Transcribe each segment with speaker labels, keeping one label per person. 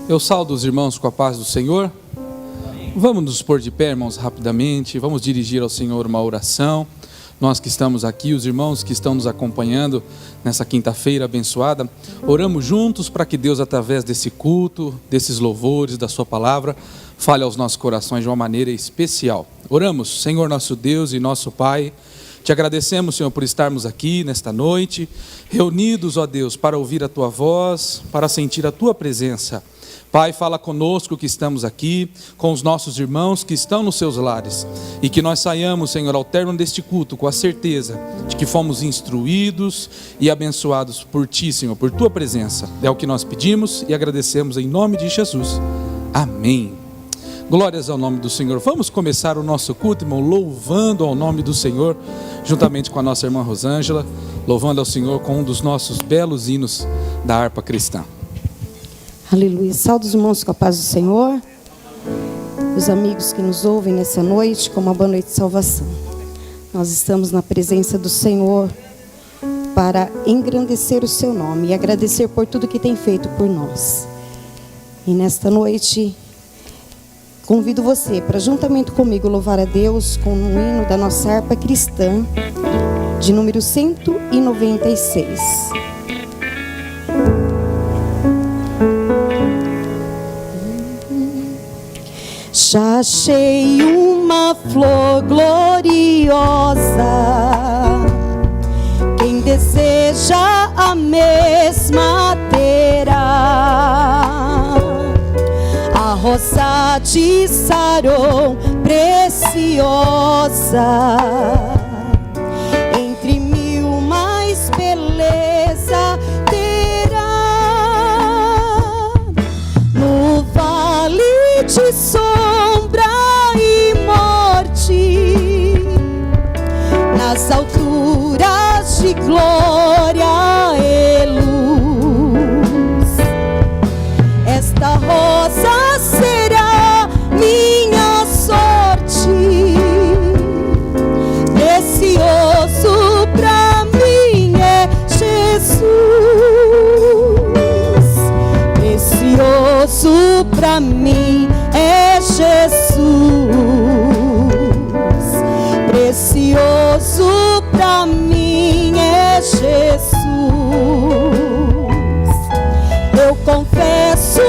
Speaker 1: Eu saúdo os irmãos com a paz do Senhor. Vamos nos pôr de pé, irmãos, rapidamente. Vamos dirigir ao Senhor uma oração. Nós que estamos aqui, os irmãos que estão nos acompanhando nessa quinta-feira abençoada, oramos juntos para que Deus, através desse culto, desses louvores, da sua palavra, fale aos nossos corações de uma maneira especial. Oramos. Senhor nosso Deus e nosso Pai, te agradecemos, Senhor, por estarmos aqui nesta noite, reunidos, ó Deus, para ouvir a Tua voz, para sentir a Tua presença. Pai, fala conosco que estamos aqui, com os nossos irmãos que estão nos seus lares, e que nós saiamos, Senhor, ao término deste culto, com a certeza de que fomos instruídos e abençoados por Ti, Senhor, por Tua presença. É o que nós pedimos e agradecemos em nome de Jesus. Amém. Glórias ao nome do Senhor. Vamos começar o nosso culto, irmão, louvando ao nome do Senhor, juntamente com a nossa irmã Rosângela, louvando ao Senhor com um dos nossos belos hinos da harpa cristã.
Speaker 2: Aleluia. Saúde os irmãos com a paz do Senhor. Os amigos que nos ouvem nessa noite, com uma boa noite de salvação. Nós estamos na presença do Senhor para engrandecer o seu nome e agradecer por tudo que tem feito por nós. E nesta noite, convido você para, juntamente comigo, louvar a Deus com um hino da nossa harpa cristã, de número 196. Já achei uma flor gloriosa, quem deseja a mesma terá. A rosa de Saron preciosa, entre mil mais beleza terá. No vale de sombra e morte, nas alturas de glória e luz, esta rosa será minha sorte. Precioso pra mim é Jesus, precioso pra mim é Jesus, precioso pra mim é Jesus. Eu confesso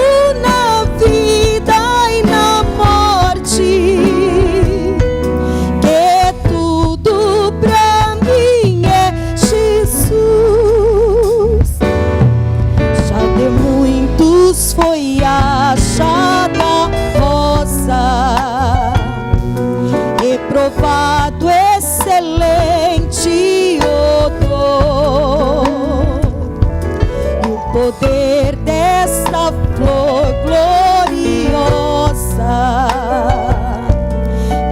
Speaker 2: na vida e na morte que tudo pra mim é Jesus. Já de muitos foi achada rosa, reprovado excelente odor, e o poder desta flor gloriosa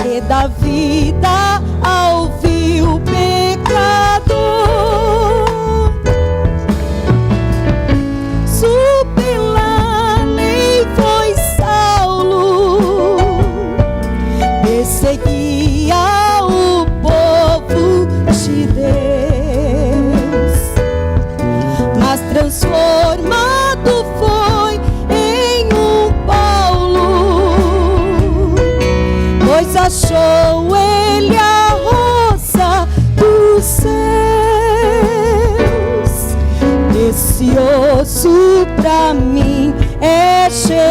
Speaker 2: que dá vida ao vil pecador. Pela lei foi Saulo, perseguia o povo de Deus, mas transformado foi em um Paulo, pois achou ele a rosa dos céus. Precioso pra mim é Jesus,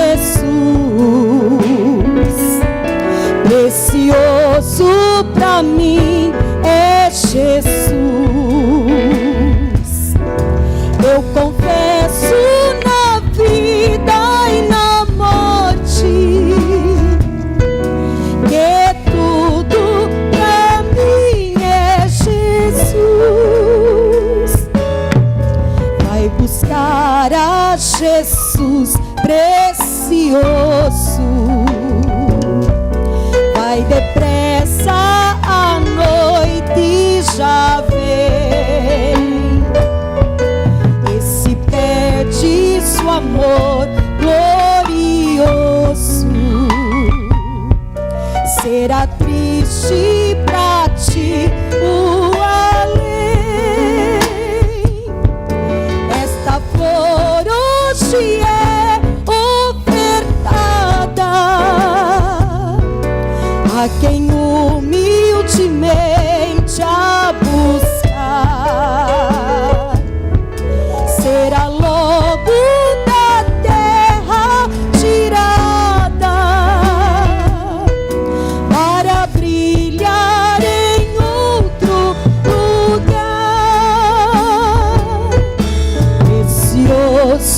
Speaker 2: precioso pra mim é Jesus. Eu confesso na vida e na morte que tudo pra mim é Jesus. Vai buscar a Jesus precioso, vai depressa, a noite já vem, e se perde seu amor glorioso, será triste pra ti o além. Esta flor hoje é oferta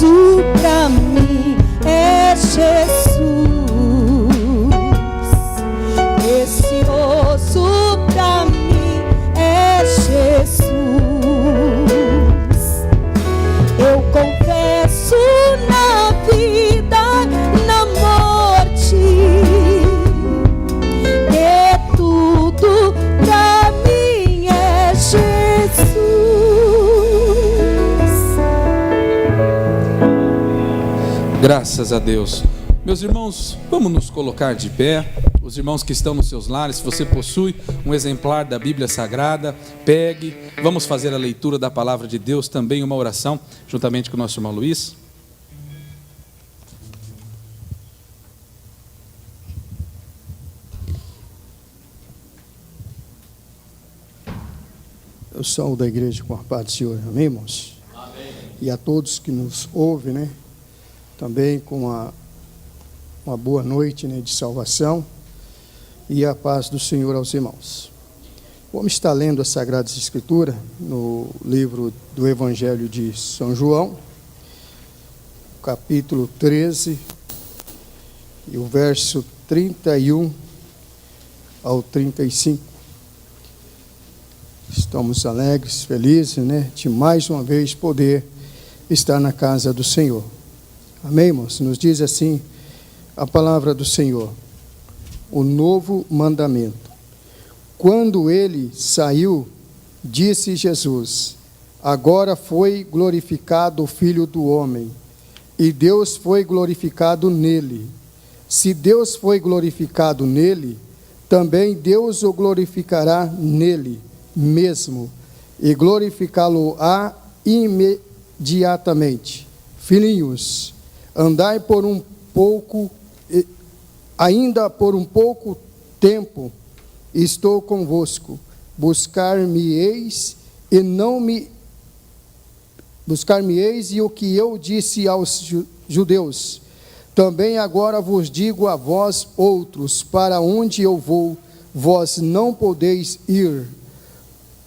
Speaker 2: osso pra mim é Jesus. Esse osso pra mim é Jesus. Eu confesso na vida, na morte, que tudo pra mim é Jesus.
Speaker 1: Graças a Deus. Meus irmãos, vamos nos colocar de pé. Os irmãos que estão nos seus lares, se você possui um exemplar da Bíblia Sagrada, pegue. Vamos fazer a leitura da palavra de Deus, também uma oração, juntamente com o nosso irmão Luiz.
Speaker 3: Eu saúdo da igreja com a paz do Senhor, amém, irmãos? Amém. E a todos que nos ouvem, né? Também com uma boa noite, né, de salvação e a paz do Senhor aos irmãos. Vamos estar lendo as Sagradas Escrituras no livro do Evangelho de São João, capítulo 13, e o verso 31 ao 35. Estamos alegres, felizes, né, de mais uma vez poder estar na casa do Senhor. Amém, irmãos? Nos diz assim a palavra do Senhor: o novo mandamento. Quando ele saiu, disse Jesus: agora foi glorificado o Filho do Homem, e Deus foi glorificado nele. Se Deus foi glorificado nele, também Deus o glorificará nele mesmo, e glorificá-lo-á imediatamente. Filhinhos, andai por um pouco, ainda por um pouco tempo estou convosco. Buscar-me-eis e o que eu disse aos judeus, também agora vos digo a vós outros: para onde eu vou, vós não podeis ir.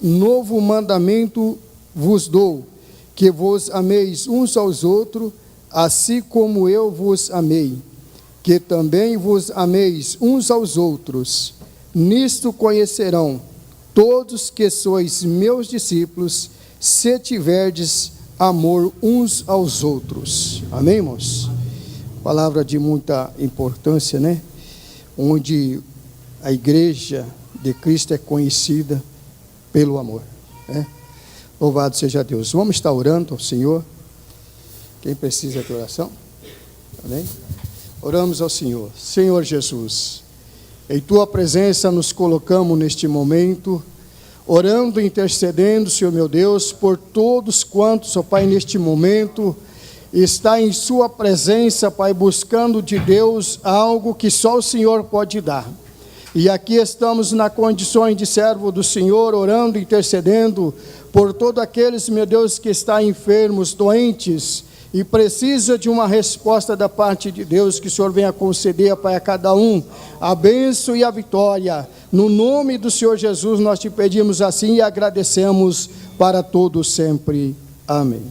Speaker 3: Novo mandamento vos dou, que vos ameis uns aos outros, assim como eu vos amei, que também vos ameis uns aos outros. Nisto conhecerão todos que sois meus discípulos, se tiverdes amor uns aos outros. Amém, irmãos? Palavra de muita importância, né? Onde a igreja de Cristo é conhecida pelo amor, né? Louvado seja Deus. Vamos estar orando ao Senhor. Quem precisa de oração? Amém? Oramos ao Senhor. Senhor Jesus, em Tua presença nos colocamos neste momento, orando e intercedendo, Senhor meu Deus, por todos quantos, ó Pai, neste momento, está em Sua presença, Pai, buscando de Deus algo que só o Senhor pode dar. E aqui estamos na condição de servo do Senhor, orando e intercedendo por todos aqueles, meu Deus, que estão enfermos, doentes, e precisa de uma resposta da parte de Deus, que o Senhor venha conceder, Pai, a cada um a bênção e a vitória. No nome do Senhor Jesus nós te pedimos assim e agradecemos para todos sempre. Amém.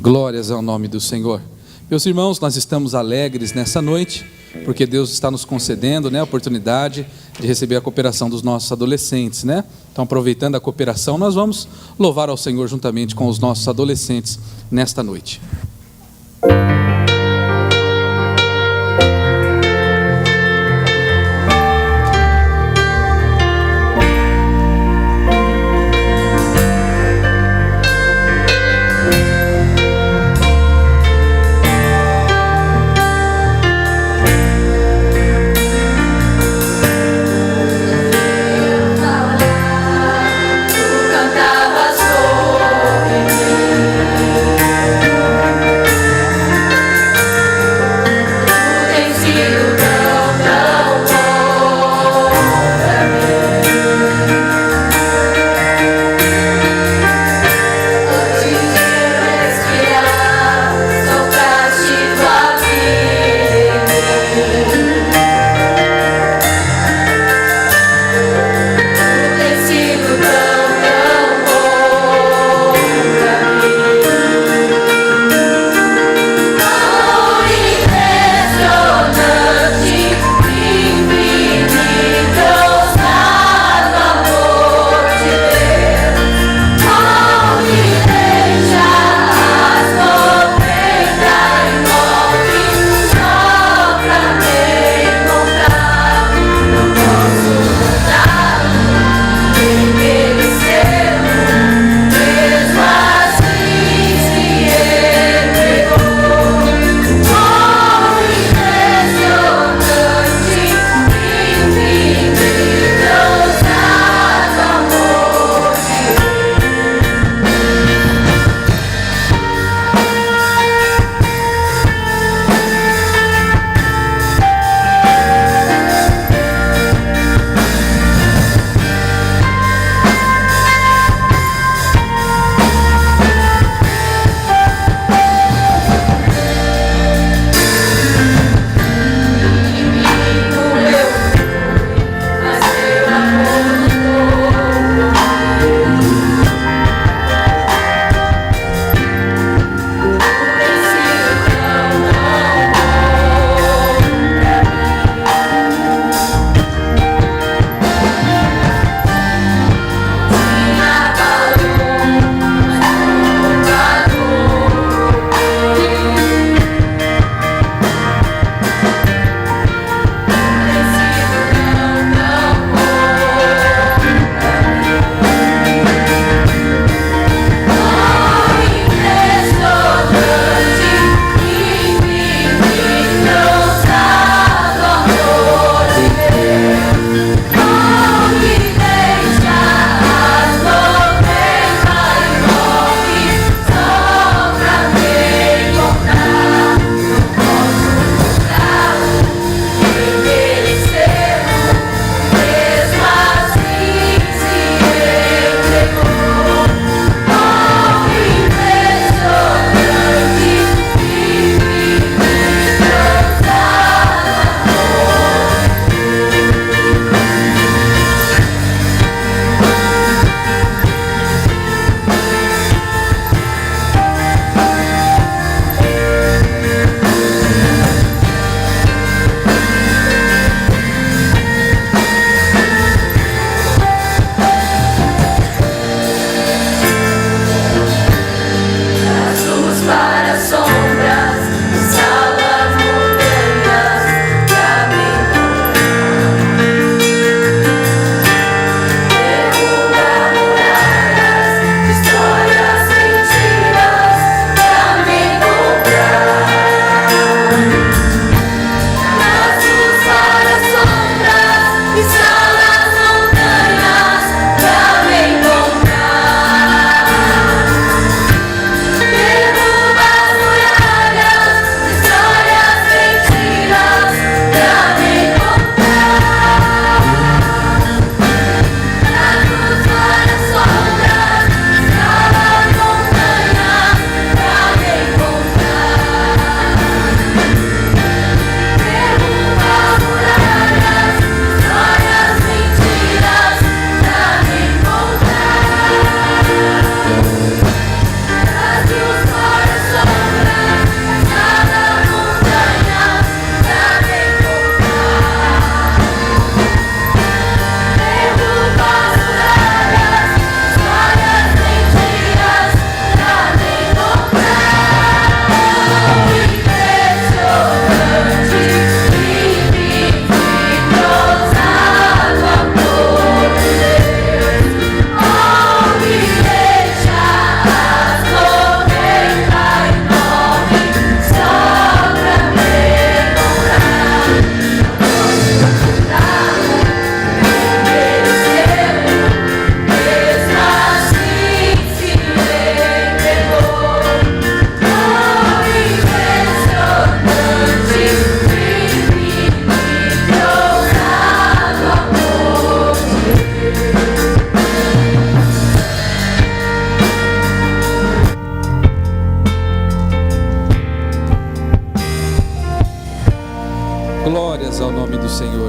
Speaker 1: Glórias ao nome do Senhor. Meus irmãos, nós estamos alegres nessa noite, porque Deus está nos concedendo, né, a oportunidade de receber a cooperação dos nossos adolescentes, né? Então, aproveitando a cooperação, nós vamos louvar ao Senhor juntamente com os nossos adolescentes nesta noite.
Speaker 4: Cantava sobre mim.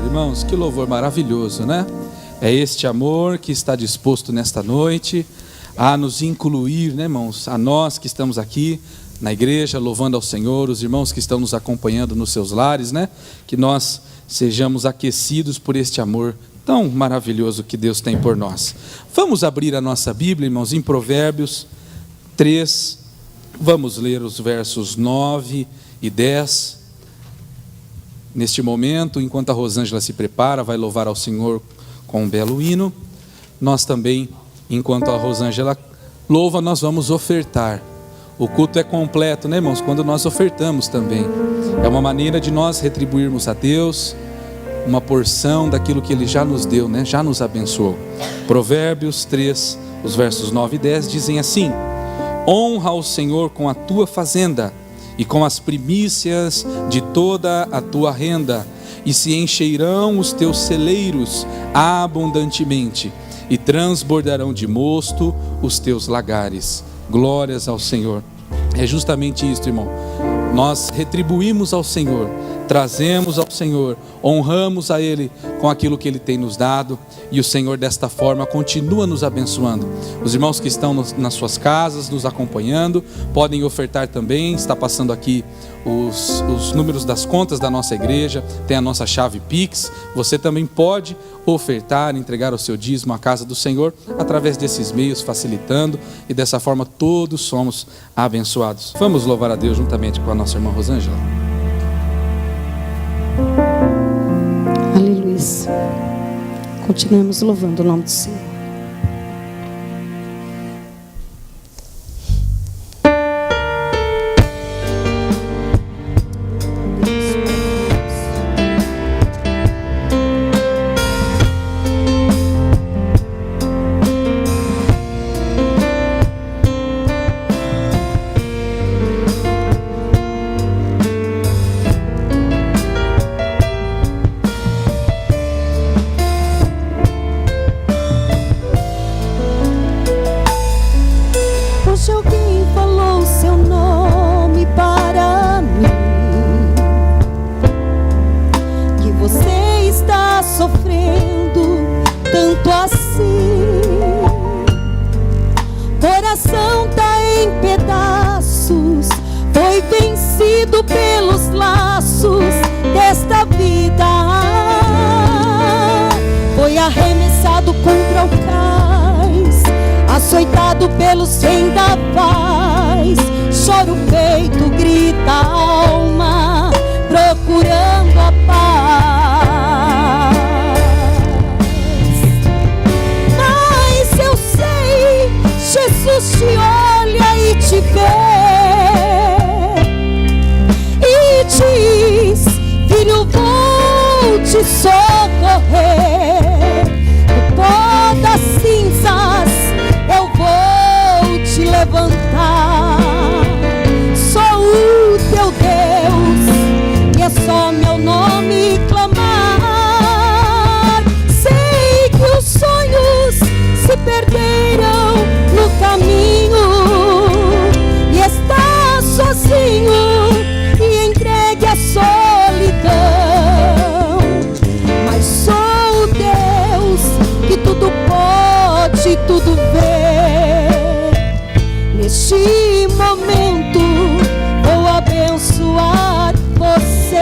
Speaker 1: irmãos, que louvor maravilhoso, né? É este amor que está disposto nesta noite a nos incluir, né, irmãos? A nós que estamos aqui na igreja, louvando ao Senhor, os irmãos que estão nos acompanhando nos seus lares, né? Que nós sejamos aquecidos por este amor tão maravilhoso que Deus tem por nós. Vamos abrir a nossa Bíblia, irmãos, em Provérbios 3, vamos ler os versos 9 e 10. Neste momento, enquanto a Rosângela se prepara, vai louvar ao Senhor com um belo hino. Nós também, enquanto a Rosângela louva, nós vamos ofertar. O culto é completo, né, irmãos? Quando nós ofertamos também. É uma maneira de nós retribuirmos a Deus uma porção daquilo que Ele já nos deu, né? Já nos abençoou. Provérbios 3, os versos 9 e 10 dizem assim: honra o Senhor com a tua fazenda e com as primícias de toda a tua renda, e se encherão os teus celeiros abundantemente, e transbordarão de mosto os teus lagares. Glórias ao Senhor. É justamente isso, irmão. Nós retribuímos ao Senhor, trazemos ao Senhor, honramos a Ele com aquilo que Ele tem nos dado, e o Senhor desta forma continua nos abençoando. Os irmãos que estão nas suas casas nos acompanhando podem ofertar também. Está passando aqui os números das contas da nossa igreja, tem a nossa chave Pix. Você também pode ofertar, entregar o seu dízimo à casa do Senhor através desses meios, facilitando, e dessa forma todos somos abençoados. Vamos louvar a Deus juntamente com a nossa irmã Rosângela.
Speaker 2: Aleluia. Continuemos louvando o nome do Senhor.
Speaker 4: Pelos vendavais, chora o peito, grita a alma, procurando a paz. Mas eu sei, Jesus te olha e te vê e diz: filho, vou te socorrer. Do pó das cinzas eu vou te levantar. Sou o teu Deus e é só meu nome clamar. Sei que os sonhos se perderam no caminho e está sozinho e entregue à solidão. Mas sou o Deus que tudo pode, tudo vê. Neste momento vou abençoar você.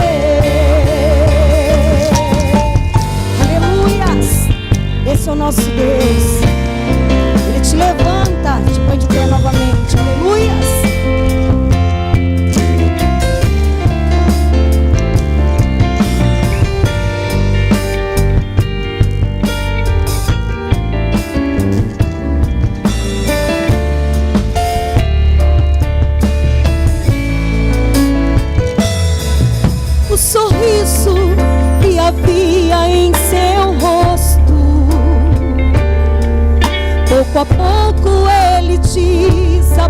Speaker 4: Aleluias. Esse é o nosso Deus. Ele te levanta, te põe de pé novamente. Aleluias. Sorriso que havia em seu rosto, pouco a pouco ele desapareceu.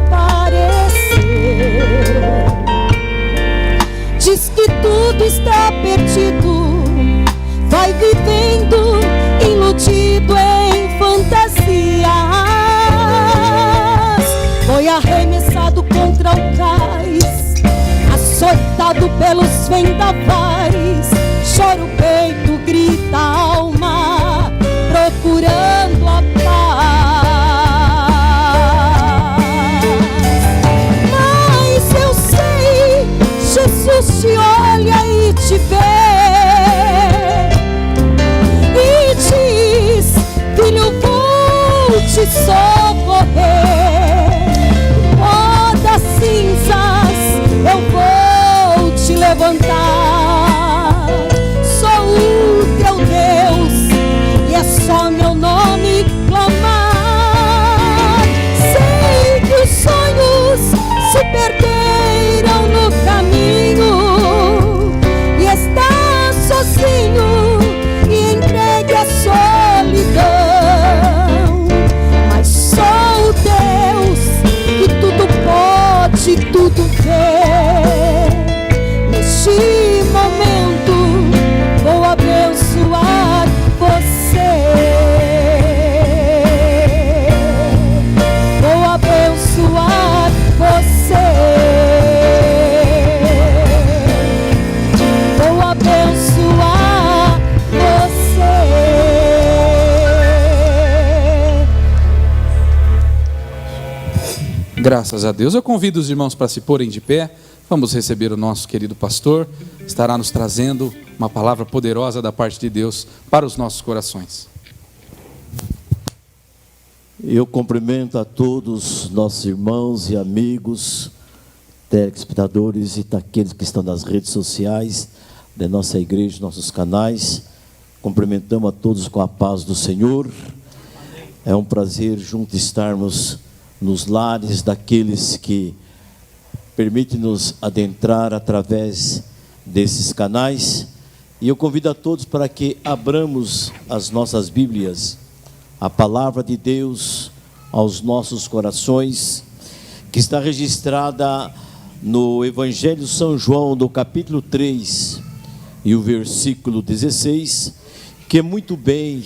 Speaker 4: Diz que tudo está perdido, vai vivendo iludido em fantasias. Foi arremessado contra o cais, açoitado pelos vendavais, chora o peito, grita
Speaker 1: Graças a Deus. Eu convido os irmãos para se porem de pé. Vamos receber o nosso querido pastor. Estará nos trazendo uma palavra poderosa da parte de Deus para os nossos corações.
Speaker 5: Eu cumprimento a todos nossos irmãos e amigos, telespectadores e aqueles que estão nas redes sociais da nossa igreja, nossos canais. Cumprimentamos a todos com a paz do Senhor. É um prazer juntos estarmos nos lares daqueles que permitem nos adentrar através desses canais. E eu convido a todos para que abramos as nossas Bíblias, a palavra de Deus aos nossos corações, que está registrada no Evangelho de São João, no capítulo 3, e o versículo 16, que é muito bem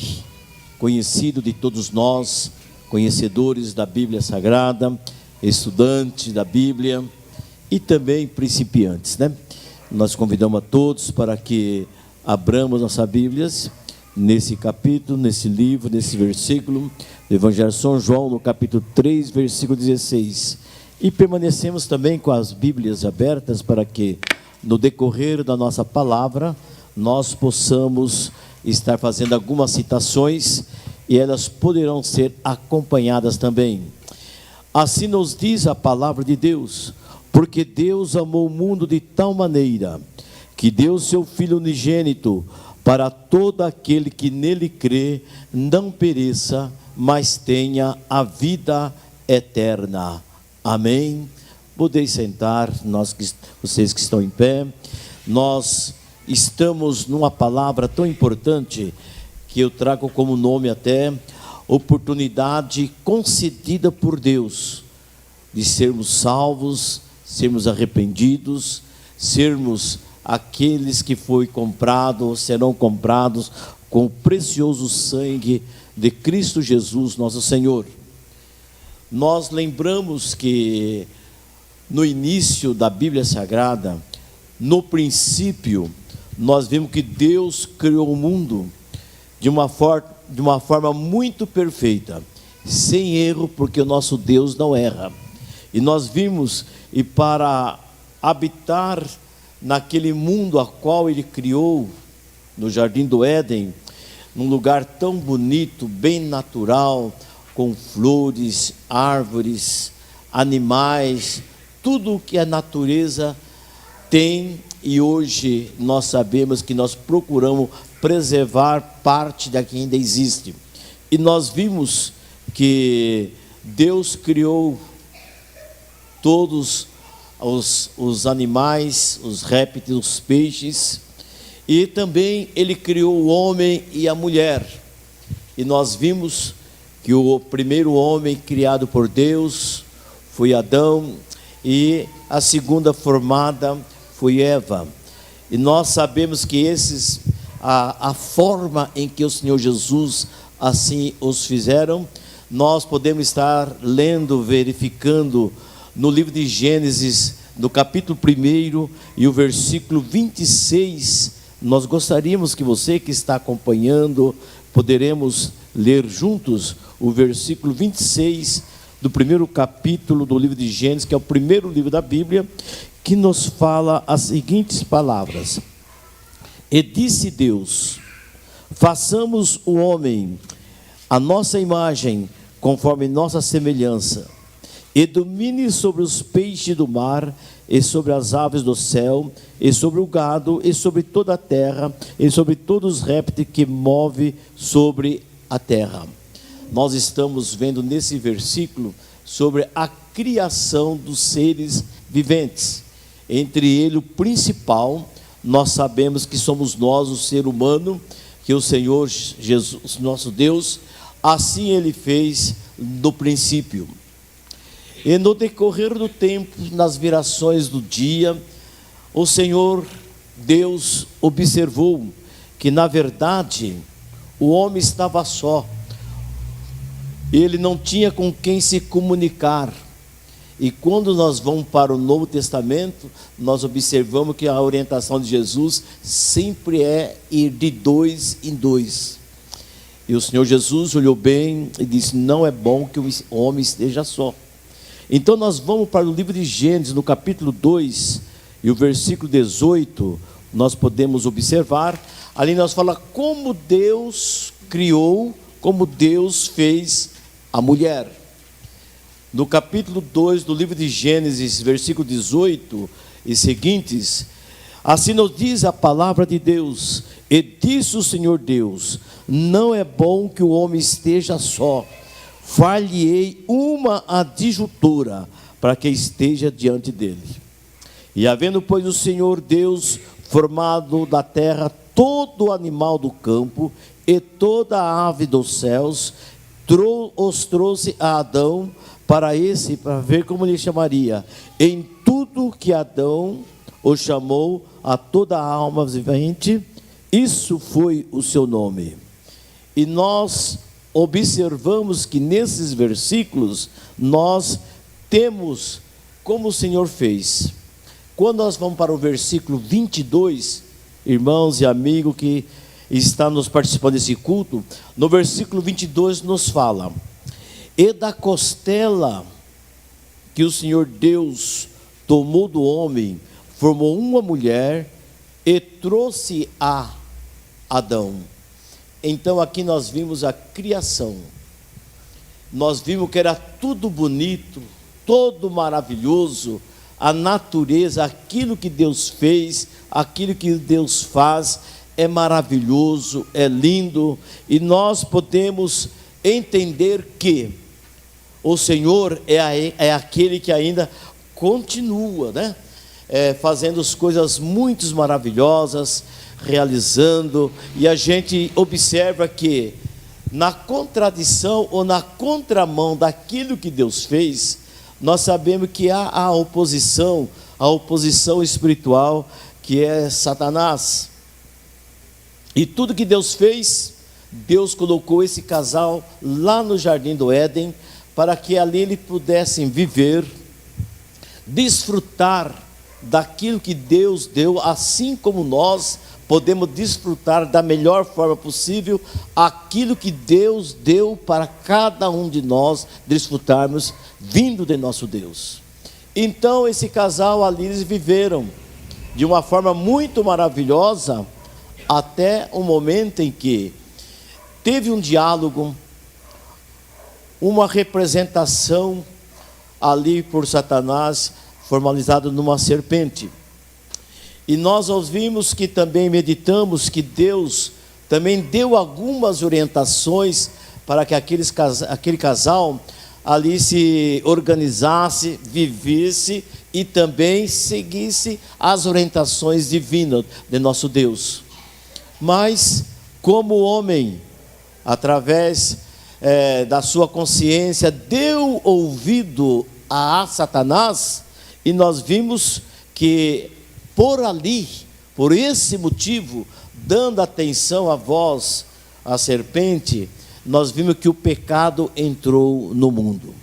Speaker 5: conhecido de todos nós, conhecedores da Bíblia Sagrada, estudantes da Bíblia e também principiantes, né? Nós convidamos a todos para que abramos nossas Bíblias nesse capítulo, nesse livro, nesse versículo do Evangelho de São João, no capítulo 3, versículo 16. E permanecemos também com as Bíblias abertas para que, no decorrer da nossa palavra, nós possamos estar fazendo algumas citações e elas poderão ser acompanhadas também. Assim nos diz a palavra de Deus: porque Deus amou o mundo de tal maneira que deu seu Filho unigênito, para todo aquele que nele crê não pereça, mas tenha a vida eterna. Amém? Podeis sentar, vocês que estão em pé. Nós estamos numa palavra tão importante que eu trago como nome até oportunidade concedida por Deus de sermos salvos, sermos arrependidos, sermos aqueles que foi comprado, serão comprados com o precioso sangue de Cristo Jesus, nosso Senhor. Nós lembramos que no início da Bíblia Sagrada, no princípio, nós vemos que Deus criou o mundo de uma forma muito perfeita, sem erro, porque o nosso Deus não erra. E nós vimos, e para habitar naquele mundo a qual Ele criou, no Jardim do Éden, num lugar tão bonito, bem natural, com flores, árvores, animais, tudo o que a natureza tem, e hoje nós sabemos que nós procuramos preservar parte da que ainda existe. E nós vimos que Deus criou todos os animais, os répteis, os peixes, e também Ele criou o homem e a mulher. E nós vimos que o primeiro homem criado por Deus foi Adão, e a segunda formada foi Eva. E nós sabemos que a forma em que o Senhor Jesus assim os fizeram, nós podemos estar lendo, verificando no livro de Gênesis, no capítulo 1 e o versículo 26. Nós gostaríamos que você que está acompanhando, poderemos ler juntos o versículo 26 do primeiro capítulo do livro de Gênesis, que é o primeiro livro da Bíblia, que nos fala as seguintes palavras: e disse Deus: façamos o homem a nossa imagem, conforme nossa semelhança, e domine sobre os peixes do mar, e sobre as aves do céu, e sobre o gado, e sobre toda a terra, e sobre todos os répteis que move sobre a terra. Nós estamos vendo nesse versículo sobre a criação dos seres viventes. Entre eles, o principal, nós sabemos que somos nós, o ser humano, que o Senhor Jesus, nosso Deus, assim Ele fez no princípio. E no decorrer do tempo, nas virações do dia, o Senhor Deus observou que, na verdade, o homem estava só. Ele não tinha com quem se comunicar. E quando nós vamos para o Novo Testamento, nós observamos que a orientação de Jesus sempre é ir de dois em dois. E o Senhor Jesus olhou bem e disse: não é bom que o homem esteja só. Então nós vamos para o livro de Gênesis, no capítulo 2, e o versículo 18, nós podemos observar, ali nós fala como Deus criou, como Deus fez a mulher. No capítulo 2 do livro de Gênesis, versículo 18 e seguintes, assim nos diz a palavra de Deus: e disse o Senhor Deus, não é bom que o homem esteja só, far-lhe-ei uma adjuntora, para que esteja diante dele. E havendo, pois, o Senhor Deus formado da terra todo animal do campo e toda a ave dos céus, os trouxe a Adão para ver como ele chamaria. Em tudo que Adão o chamou, a toda a alma vivente, isso foi o seu nome. E nós observamos que nesses versículos nós temos como o Senhor fez. Quando nós vamos para o versículo 22, irmãos e amigos que estão nos participando desse culto, no versículo 22 nos fala: e da costela que o Senhor Deus tomou do homem, formou uma mulher e trouxe a Adão. Então aqui nós vimos a criação, nós vimos que era tudo bonito, todo maravilhoso, a natureza, aquilo que Deus fez, aquilo que Deus faz, é maravilhoso, é lindo, e nós podemos entender que o Senhor é aquele que ainda continua, né? Fazendo as coisas muito maravilhosas, realizando, e a gente observa que na contradição ou na contramão daquilo que Deus fez, nós sabemos que há a oposição espiritual, que é Satanás. E tudo que Deus fez, Deus colocou esse casal lá no jardim do Éden, para que ali eles pudessem viver, desfrutar daquilo que Deus deu, assim como nós podemos desfrutar da melhor forma possível aquilo que Deus deu para cada um de nós desfrutarmos, vindo de nosso Deus. Então esse casal ali, eles viveram de uma forma muito maravilhosa, até o momento em que teve um diálogo, uma representação ali por Satanás, formalizado numa serpente. E nós ouvimos que também meditamos que Deus também deu algumas orientações para que aquele casal ali se organizasse, vivesse e também seguisse as orientações divinas de nosso Deus. Mas como o homem, através da sua consciência, deu ouvido a Satanás, e nós vimos que por esse motivo, dando atenção à voz, à serpente, nós vimos que o pecado entrou no mundo.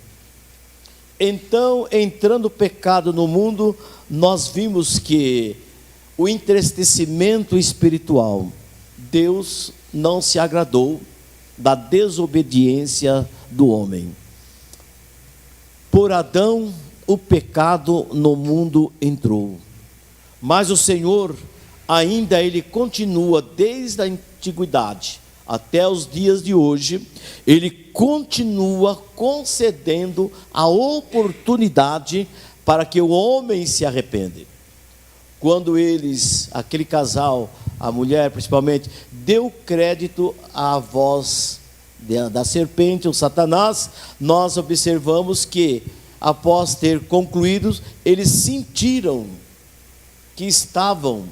Speaker 5: Então, entrando o pecado no mundo, nós vimos que o entristecimento espiritual, Deus não se agradou da desobediência do homem. Por Adão, o pecado no mundo entrou. Mas o Senhor, ainda Ele continua desde a antiguidade até os dias de hoje, Ele continua concedendo a oportunidade para que o homem se arrependa. Quando aquele casal, a mulher principalmente, deu crédito à voz da serpente, o Satanás, nós observamos que, após ter concluído, eles sentiram que estavam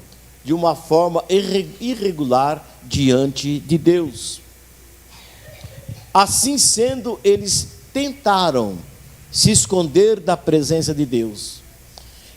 Speaker 5: de uma forma irregular diante de Deus. Assim sendo, eles tentaram se esconder da presença de Deus.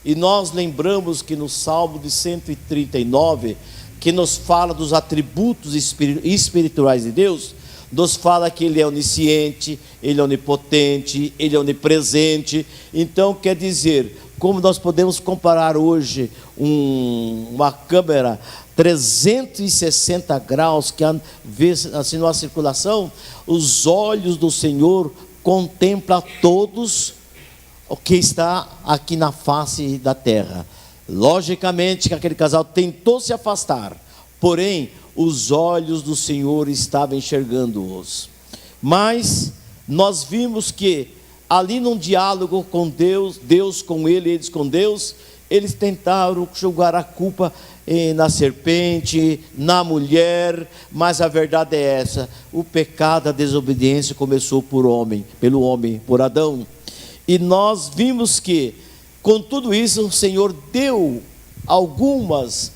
Speaker 5: E nós lembramos que no Salmo de 139, que nos fala dos atributos espirituais de Deus, nos fala que Ele é onisciente, Ele é onipotente, Ele é onipresente. Então quer dizer, como nós podemos comparar hoje uma câmera 360 graus que vê assim numa circulação, os olhos do Senhor contemplam todos que está aqui na face da terra. Logicamente que aquele casal tentou se afastar, porém os olhos do Senhor estavam enxergando-os. Mas nós vimos que ali num diálogo com Deus, Deus com ele, eles com Deus, eles tentaram jogar a culpa na serpente, na mulher, mas a verdade é essa: o pecado, a desobediência começou pelo homem, por Adão. E nós vimos que com tudo isso o Senhor deu algumas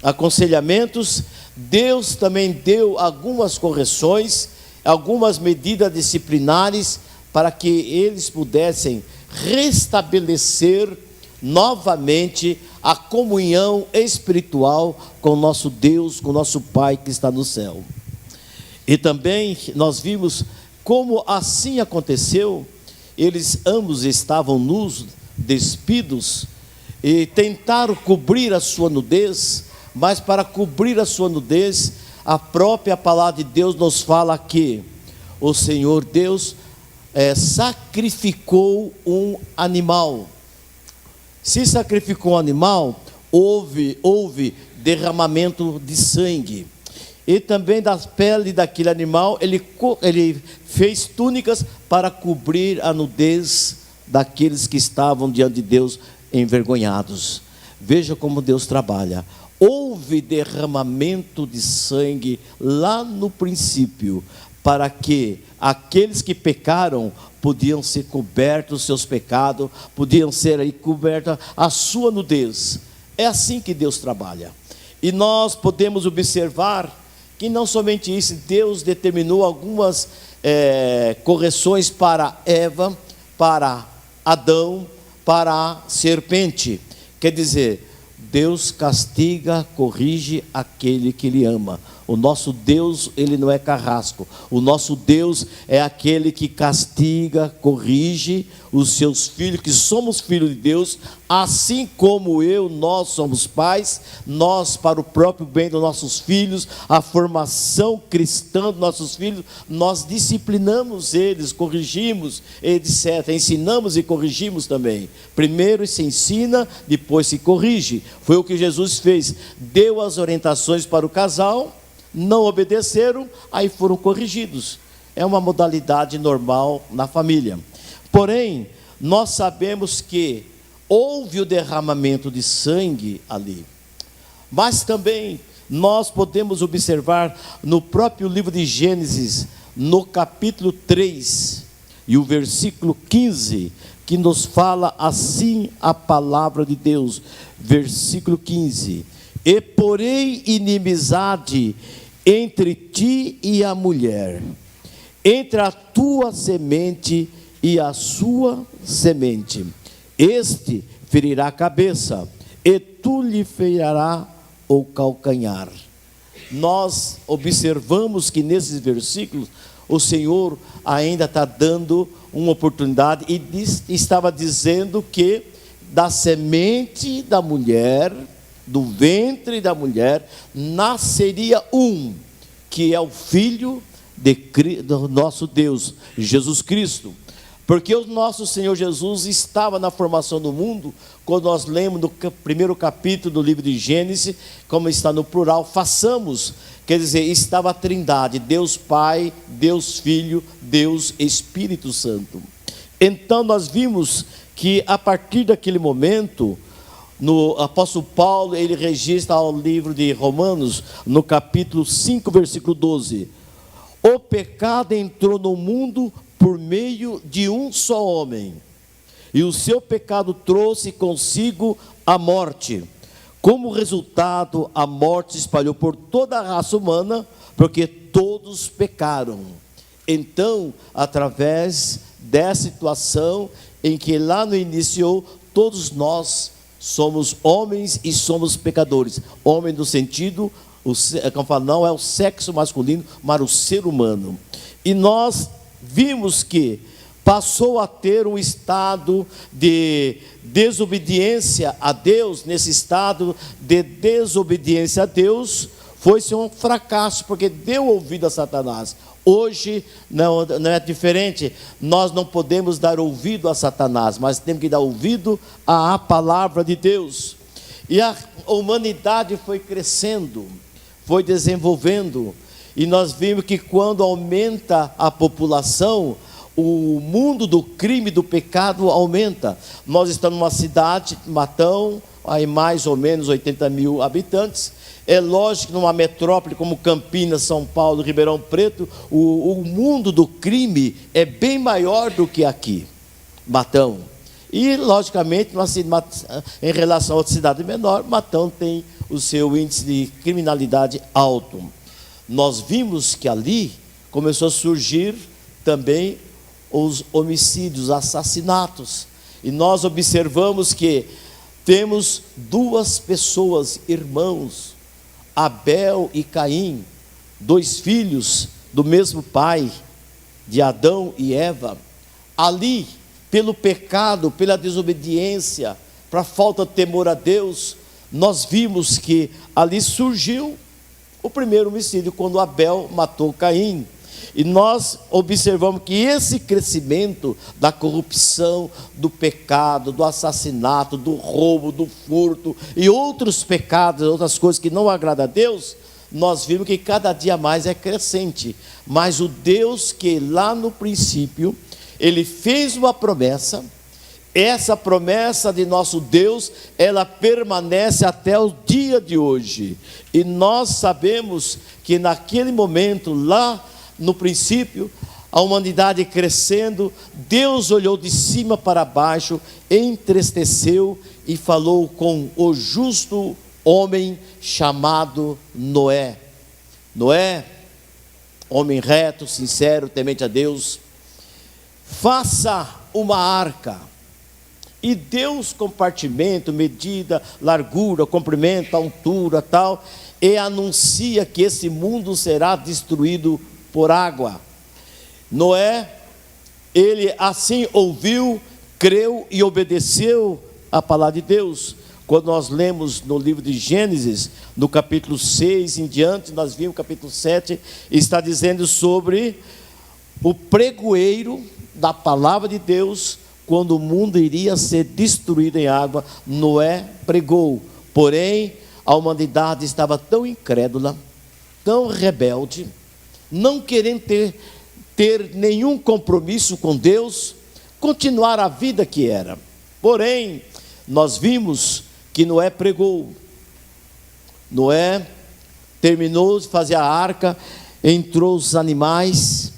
Speaker 5: aconselhamentos, Deus também deu algumas correções, algumas medidas disciplinares para que eles pudessem restabelecer novamente a comunhão espiritual com o nosso Deus, com o nosso Pai que está no céu. E também nós vimos como assim aconteceu. Eles ambos estavam nus, despidos, e tentaram cobrir a sua nudez, mas para cobrir a sua nudez, a própria palavra de Deus nos fala que o Senhor Deus sacrificou um animal. Se sacrificou um animal, houve derramamento de sangue. E também da pele daquele animal, ele fez túnicas para cobrir a nudez daqueles que estavam diante de Deus envergonhados. Veja como Deus trabalha. Houve derramamento de sangue lá no princípio, para que aqueles que pecaram podiam ser cobertos os seus pecados, podiam ser aí coberta a sua nudez. É assim que Deus trabalha. E nós podemos observar que não somente isso, Deus determinou algumas correções para Eva, para Adão, para a serpente. Quer dizer, Deus castiga, corrige aquele que Ele ama. O nosso Deus, Ele não é carrasco. O nosso Deus é aquele que castiga, corrige os seus filhos, que somos filhos de Deus, assim como nós somos pais, nós, para o próprio bem dos nossos filhos, a formação cristã dos nossos filhos, nós disciplinamos eles, corrigimos, etc. Ensinamos e corrigimos também. Primeiro se ensina, depois se corrige. Foi o que Jesus fez, deu as orientações para o casal, não obedeceram, aí foram corrigidos. É uma modalidade normal na família. Porém, nós sabemos que houve o derramamento de sangue ali. Mas também nós podemos observar no próprio livro de Gênesis, no capítulo 3, e o versículo 15, que nos fala assim a palavra de Deus. Versículo 15: E porém inimizade entre ti e a mulher, entre a tua semente e a sua semente. Este ferirá a cabeça, e tu lhe ferirás o calcanhar. Nós observamos que nesses versículos o Senhor ainda está dando uma oportunidade, e estava dizendo que da semente da mulher, do ventre da mulher, nasceria um, que é o Filho do nosso Deus, Jesus Cristo. Porque o nosso Senhor Jesus estava na formação do mundo, quando nós lemos no primeiro capítulo do livro de Gênesis, como está no plural, façamos, quer dizer, estava a Trindade, Deus Pai, Deus Filho, Deus Espírito Santo. Então nós vimos que a partir daquele momento, no apóstolo Paulo, ele registra ao livro de Romanos, no capítulo 5, versículo 12: o pecado entrou no mundo por meio de um só homem, e o seu pecado trouxe consigo a morte. Como resultado, a morte se espalhou por toda a raça humana, porque todos pecaram. Então, através dessa situação em que lá no início, todos nós somos homens e somos pecadores. Homem no sentido, como fala, não é o sexo masculino, mas o ser humano. E nós vimos que passou a ter um estado de desobediência a Deus. Nesse estado de desobediência a Deus, foi-se um fracasso, porque deu ouvido a Satanás. Hoje não é diferente. Nós não podemos dar ouvido a Satanás, mas temos que dar ouvido à palavra de Deus. E a humanidade foi crescendo, foi desenvolvendo, e nós vimos que quando aumenta a população, o mundo do crime, do pecado aumenta. Nós estamos numa cidade, Matão, aí mais ou menos 80 mil habitantes. É lógico que numa metrópole como Campinas, São Paulo, Ribeirão Preto, o mundo do crime é bem maior do que aqui, Matão. E logicamente, em relação a outra cidade menor, Matão tem o seu índice de criminalidade alto. Nós vimos que ali começou a surgir também os homicídios, assassinatos. E nós observamos que temos duas pessoas, irmãos, Abel e Caim, dois filhos do mesmo pai, de Adão e Eva. Ali, pelo pecado, pela desobediência, para falta de temor a Deus, nós vimos que ali surgiu o primeiro homicídio, quando Abel matou Caim. E nós observamos que esse crescimento da corrupção, do pecado, do assassinato, do roubo, do furto e outros pecados, outras coisas que não agradam a Deus, nós vimos que cada dia mais é crescente. Mas o Deus que lá no princípio, Ele fez uma promessa, essa promessa de nosso Deus, ela permanece até o dia de hoje. E nós sabemos que naquele momento, lá no princípio, a humanidade crescendo, Deus olhou de cima para baixo, entristeceu e falou com o justo homem chamado Noé. Noé, homem reto, sincero, temente a Deus, faça uma arca. E Deus compartimenta, medida, largura, comprimento, altura, tal, e anuncia que esse mundo será destruído por água. Noé, ele assim ouviu, creu e obedeceu a palavra de Deus. Quando nós lemos no livro de Gênesis, no capítulo 6 em diante, nós vimos o capítulo 7, está dizendo sobre o pregoeiro da palavra de Deus, quando o mundo iria ser destruído em água. Noé pregou, porém a humanidade estava tão incrédula, tão rebelde, não querendo ter nenhum compromisso com Deus, continuar a vida que era. Porém, nós vimos que Noé pregou. Noé terminou de fazer a arca, entrou os animais,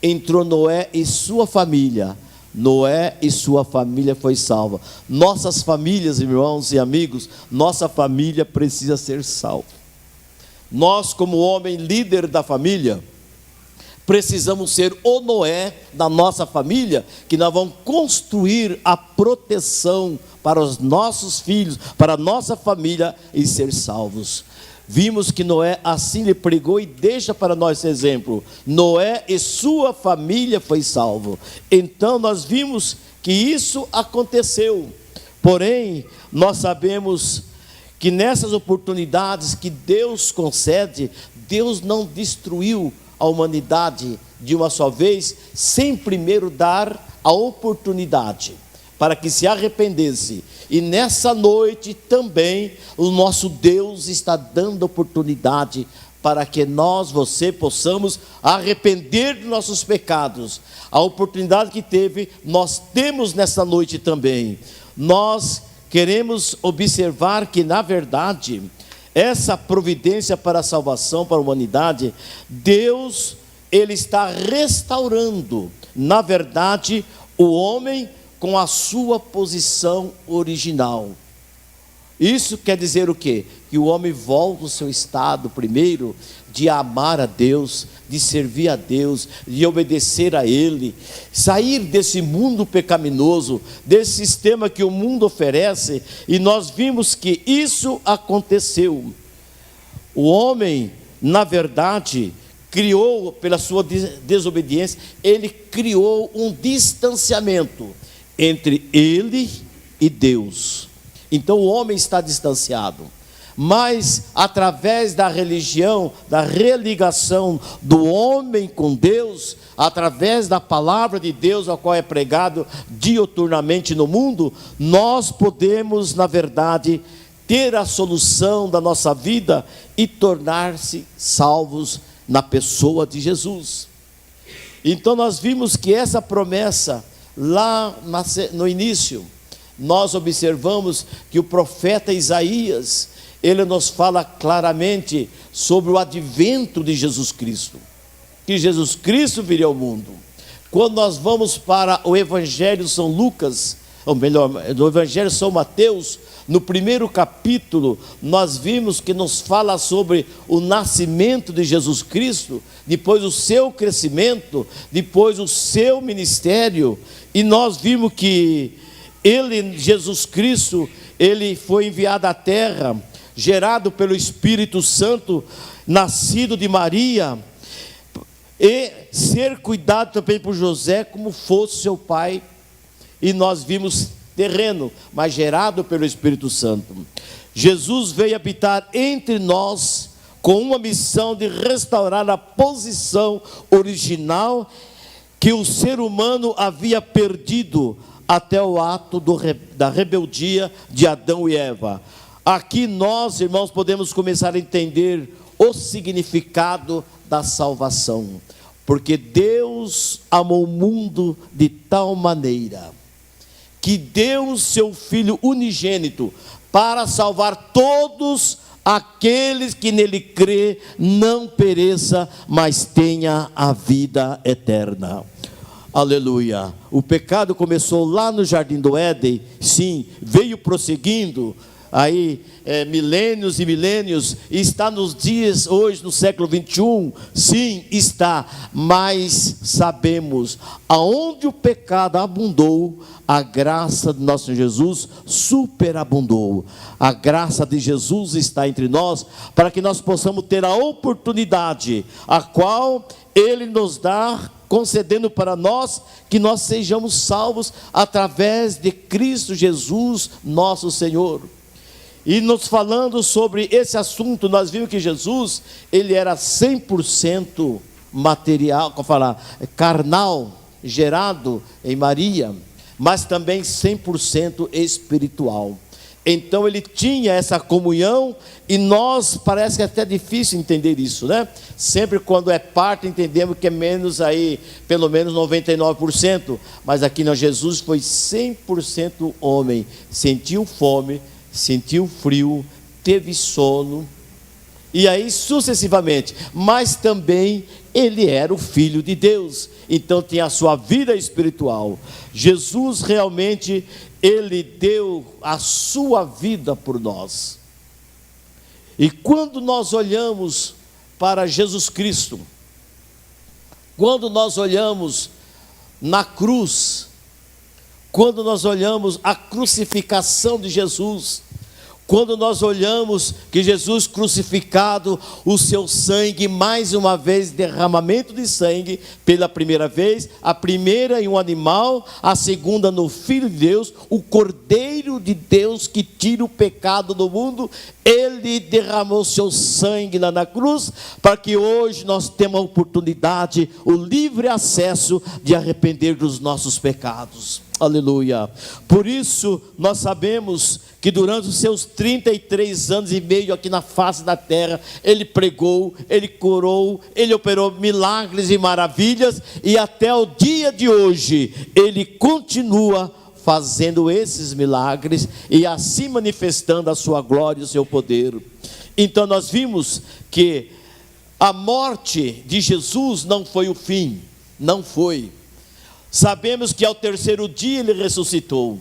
Speaker 5: entrou Noé e sua família. Noé e sua família foi salva. Nossas famílias, irmãos e amigos, nossa família precisa ser salva. Nós, como homem líder da família, precisamos ser o Noé da nossa família, que nós vamos construir a proteção para os nossos filhos, para a nossa família e ser salvos. Vimos que Noé assim lhe pregou e deixa para nós esse exemplo. Noé e sua família foi salvo. Então nós vimos que isso aconteceu. Porém, nós sabemos que nessas oportunidades que Deus concede, Deus não destruiu a humanidade de uma só vez, sem primeiro dar a oportunidade para que se arrependesse. E nessa noite também o nosso Deus está dando oportunidade para que nós, você, possamos arrepender de nossos pecados. A oportunidade que teve, nós temos nessa noite também. Nós queremos observar que, na verdade, essa providência para a salvação, para a humanidade, Deus, Ele está restaurando, na verdade, o homem com a sua posição original. Isso quer dizer o quê? Que o homem volta ao seu estado primeiro de amar a Deus, de servir a Deus, de obedecer a Ele, sair desse mundo pecaminoso, desse sistema que o mundo oferece. E nós vimos que isso aconteceu. O homem, na verdade, criou, pela sua desobediência, ele criou um distanciamento entre ele e Deus. Então o homem está distanciado. mas através da religião, da religação do homem com Deus, através da palavra de Deus, a qual é pregado diuturnamente no mundo, nós podemos, na verdade, ter a solução da nossa vida e tornar-se salvos na pessoa de Jesus. Então nós vimos que essa promessa, lá no início, nós observamos que o profeta Isaías, ele nos fala claramente sobre o advento de Jesus Cristo, que Jesus Cristo viria ao mundo. Quando nós vamos para o Evangelho de São Lucas, ou melhor, do Evangelho de São Mateus, no primeiro capítulo, nós vimos que nos fala sobre o nascimento de Jesus Cristo, depois o seu crescimento, depois o seu ministério, e nós vimos que ele, Jesus Cristo, ele foi enviado à terra, gerado pelo Espírito Santo, nascido de Maria, e ser cuidado também por José como fosse seu pai, e nós vimos terreno, mas gerado pelo Espírito Santo. Jesus veio habitar entre nós com uma missão de restaurar a posição original que o ser humano havia perdido até o ato da rebeldia de Adão e Eva. Aqui nós, irmãos, podemos começar a entender o significado da salvação, porque Deus amou o mundo de tal maneira que deu o seu Filho unigênito para salvar todos aqueles que nele crê, não pereça, mas tenha a vida eterna. Aleluia. O pecado começou lá no Jardim do Éden, sim, veio prosseguindo aí milênios e milênios, e está nos dias hoje, no século 21, sim, está, mas sabemos, aonde o pecado abundou, a graça de nosso Jesus superabundou. A graça de Jesus está entre nós, para que nós possamos ter a oportunidade, a qual Ele nos dá, concedendo para nós, que nós sejamos salvos, através de Cristo Jesus, nosso Senhor. E nos falando sobre esse assunto, nós vimos que Jesus, ele era 100% material, como falar, carnal, gerado em Maria, mas também 100% espiritual. Então ele tinha essa comunhão, e nós, parece que é até difícil entender isso, né? Sempre quando é parte, entendemos que é menos aí, pelo menos 99%, mas aqui não, Jesus foi 100% homem, sentiu fome, sentiu frio, teve sono, e aí sucessivamente, mas também ele era o Filho de Deus, então tinha a sua vida espiritual. Jesus realmente, ele deu a sua vida por nós. E quando nós olhamos para Jesus Cristo, quando nós olhamos na cruz, quando nós olhamos a crucificação de Jesus, quando nós olhamos que Jesus crucificado, o seu sangue, mais uma vez, derramamento de sangue, pela primeira vez, a primeira em um animal, a segunda no Filho de Deus, o Cordeiro de Deus que tira o pecado do mundo, ele derramou seu sangue lá na cruz, para que hoje nós tenhamos a oportunidade, o livre acesso de arrepender dos nossos pecados. Aleluia. Por isso nós sabemos que durante os seus 33 anos e meio aqui na face da terra, ele pregou, ele curou, ele operou milagres e maravilhas, e até o dia de hoje ele continua fazendo esses milagres e assim manifestando a sua glória e o seu poder. Então nós vimos que a morte de Jesus não foi o fim, não foi. Sabemos que ao terceiro dia ele ressuscitou.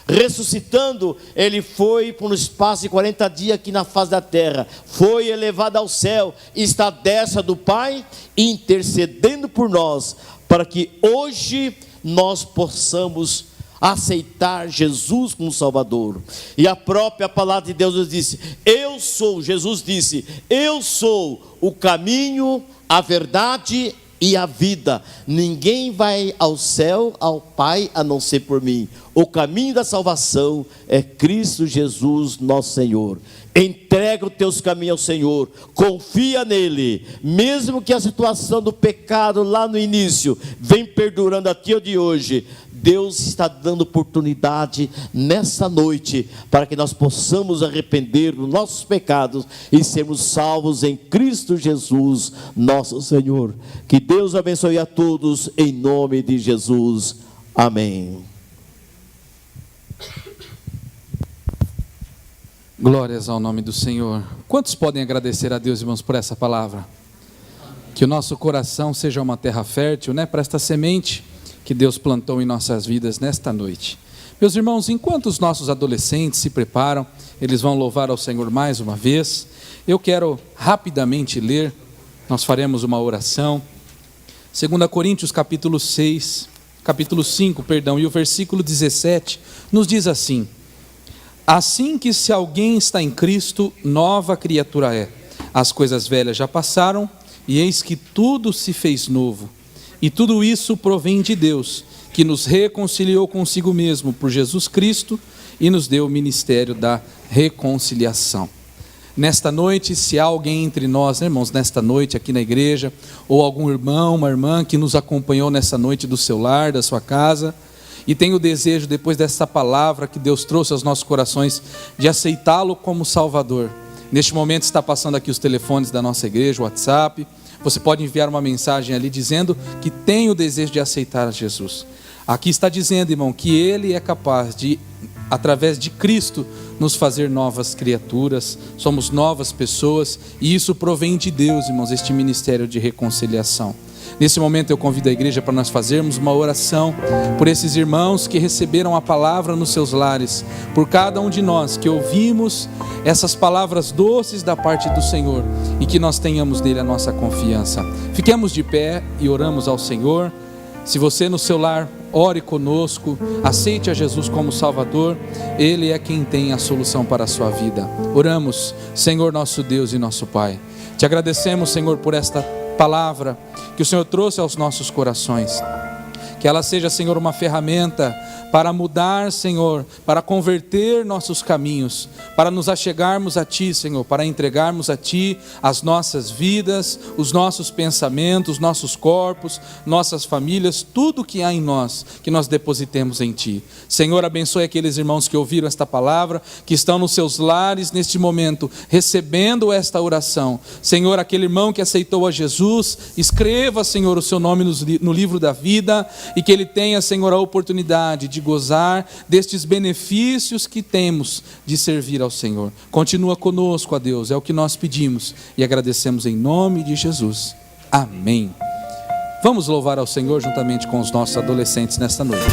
Speaker 5: Ressuscitando, ele foi por um espaço de 40 dias aqui na face da terra, foi elevado ao céu, está à destra do Pai, intercedendo por nós, para que hoje nós possamos aceitar Jesus como Salvador. E a própria palavra de Deus nos disse, Jesus disse, eu sou o caminho, a verdade e a vida. Ninguém vai ao céu, ao Pai, a não ser por mim. O caminho da salvação é Cristo Jesus, nosso Senhor. Entrega os teus caminhos ao Senhor, confia nele, mesmo que a situação do pecado lá no início vem perdurando até o de hoje. Deus está dando oportunidade nessa noite para que nós possamos arrepender dos nossos pecados e sermos salvos em Cristo Jesus, nosso Senhor. Que Deus abençoe a todos em nome de Jesus. Amém.
Speaker 1: Glórias ao nome do Senhor. Quantos podem agradecer a Deus, irmãos, por essa palavra? Que o nosso coração seja uma terra fértil, para esta semente que Deus plantou em nossas vidas nesta noite. Meus irmãos, enquanto os nossos adolescentes se preparam, eles vão louvar ao Senhor mais uma vez, eu quero rapidamente ler, nós faremos uma oração, 2 Coríntios capítulo 5, e o versículo 17, nos diz assim: assim que se alguém está em Cristo, nova criatura é. As coisas velhas já passaram, e eis que tudo se fez novo. E tudo isso provém de Deus, que nos reconciliou consigo mesmo por Jesus Cristo e nos deu o ministério da reconciliação. Nesta noite, se há alguém entre nós, irmãos, nesta noite aqui na igreja, ou algum irmão, uma irmã que nos acompanhou nessa noite do seu lar, da sua casa, e tem o desejo, depois dessa palavra que Deus trouxe aos nossos corações, de aceitá-lo como Salvador. Neste momento está passando aqui os telefones da nossa igreja, o WhatsApp. Você pode enviar uma mensagem ali dizendo que tem o desejo de aceitar Jesus. Aqui está dizendo, irmão, que Ele é capaz de, através de Cristo, nos fazer novas criaturas. Somos novas pessoas e isso provém de Deus, irmãos, este ministério de reconciliação. Nesse momento eu convido a igreja para nós fazermos uma oração por esses irmãos que receberam a palavra nos seus lares, por cada um de nós que ouvimos essas palavras doces da parte do Senhor e que nós tenhamos nele a nossa confiança. Fiquemos de pé e oramos ao Senhor. Se você no seu lar, ore conosco, aceite a Jesus como Salvador, Ele é quem tem a solução para a sua vida. Oramos. Senhor nosso Deus e nosso Pai, te agradecemos, Senhor, por esta palavra que o Senhor trouxe aos nossos corações, que ela seja, Senhor, uma ferramenta para mudar, Senhor, para converter nossos caminhos, para nos achegarmos a Ti, Senhor, para entregarmos a Ti as nossas vidas, os nossos pensamentos, nossos corpos, nossas famílias, tudo que há em nós, que nós depositemos em Ti. Senhor, abençoe aqueles irmãos que ouviram esta palavra, que estão nos seus lares neste momento, recebendo esta oração. Senhor, aquele irmão que aceitou a Jesus, escreva, Senhor, o seu nome no livro da vida, e que ele tenha, Senhor, a oportunidade de gozar destes benefícios que temos de servir ao Senhor. Continua conosco, ó Deus, é o que nós pedimos e agradecemos em nome de Jesus. Amém. Vamos louvar ao Senhor juntamente com os nossos adolescentes nesta noite.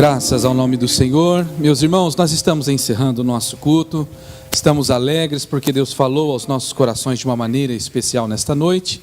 Speaker 1: Graças ao nome do Senhor. Meus irmãos, nós estamos encerrando o nosso culto. Estamos alegres porque Deus falou aos nossos corações de uma maneira especial nesta noite.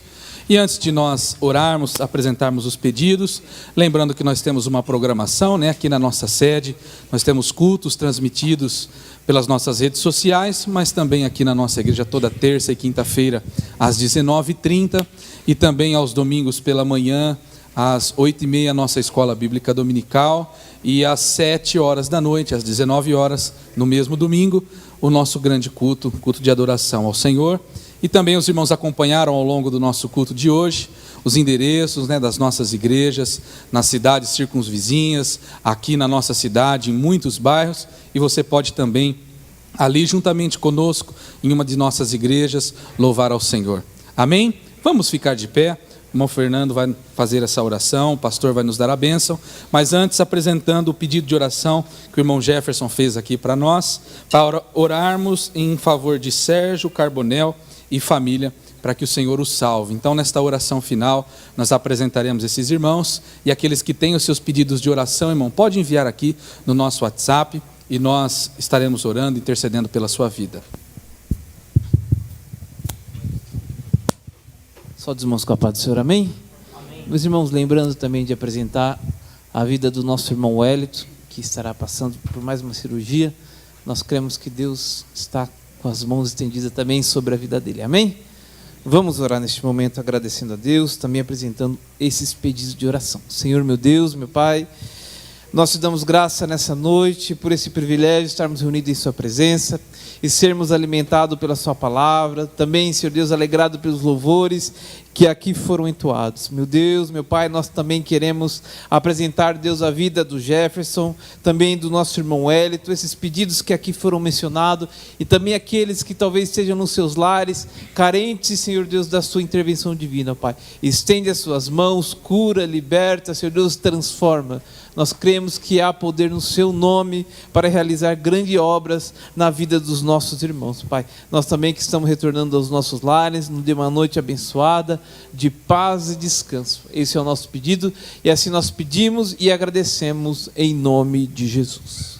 Speaker 1: E antes de nós orarmos, apresentarmos os pedidos, lembrando que nós temos uma programação, aqui na nossa sede. Nós temos cultos transmitidos pelas nossas redes sociais, mas também aqui na nossa igreja toda terça e quinta-feira às 19h30 e também aos domingos pela manhã às 8h30 nossa escola bíblica dominical e às 7h da noite, às 19h, no mesmo domingo, o nosso grande culto de adoração ao Senhor. E também os irmãos acompanharam ao longo do nosso culto de hoje os endereços das nossas igrejas, nas cidades circunvizinhas, aqui na nossa cidade, em muitos bairros, e você pode também, ali juntamente conosco, em uma de nossas igrejas, louvar ao Senhor. Amém? Vamos ficar de pé. O irmão Fernando vai fazer essa oração, o pastor vai nos dar a bênção, mas antes apresentando o pedido de oração que o irmão Jefferson fez aqui para nós, para orarmos em favor de Sérgio Carbonel e família, para que o Senhor os salve. Então, nesta oração final, nós apresentaremos esses irmãos, e aqueles que têm os seus pedidos de oração, irmão, pode enviar aqui no nosso WhatsApp, e nós estaremos orando, intercedendo pela sua vida.
Speaker 6: Só dos irmãos com a paz do Senhor, amém? Amém? Meus irmãos, lembrando também de apresentar a vida do nosso irmão Wellington, que estará passando por mais uma cirurgia. Nós cremos que Deus está com as mãos estendidas também sobre a vida dele, amém? Vamos orar neste momento agradecendo a Deus, também apresentando esses pedidos de oração. Senhor, meu Deus, meu Pai, nós te damos graça nessa noite por esse privilégio de estarmos reunidos em sua presença e sermos alimentados pela sua palavra, também, Senhor Deus, alegrado pelos louvores que aqui foram entoados. Meu Deus, meu Pai, nós também queremos apresentar, Deus, a vida do Jefferson, também do nosso irmão Wellington, esses pedidos que aqui foram mencionados, e também aqueles que talvez estejam nos seus lares, carentes, Senhor Deus, da sua intervenção divina, Pai. Estende as suas mãos, cura, liberta, Senhor Deus, transforma. Nós cremos que há poder no seu nome para realizar grandes obras na vida dos nossos irmãos, Pai. Nós também que estamos retornando aos nossos lares, nos dê uma noite abençoada, de paz e descanso. Esse é o nosso pedido, e assim nós pedimos e agradecemos em nome de Jesus.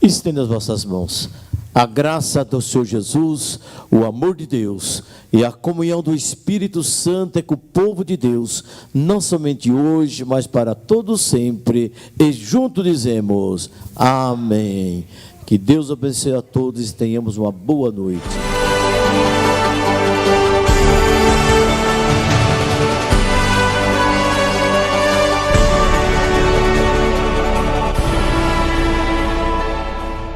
Speaker 5: Estenda as vossas mãos. A graça do Senhor Jesus, o amor de Deus e a comunhão do Espírito Santo é com o povo de Deus, não somente hoje, mas para todos sempre, e juntos dizemos amém. Que Deus abençoe a todos e tenhamos uma boa noite.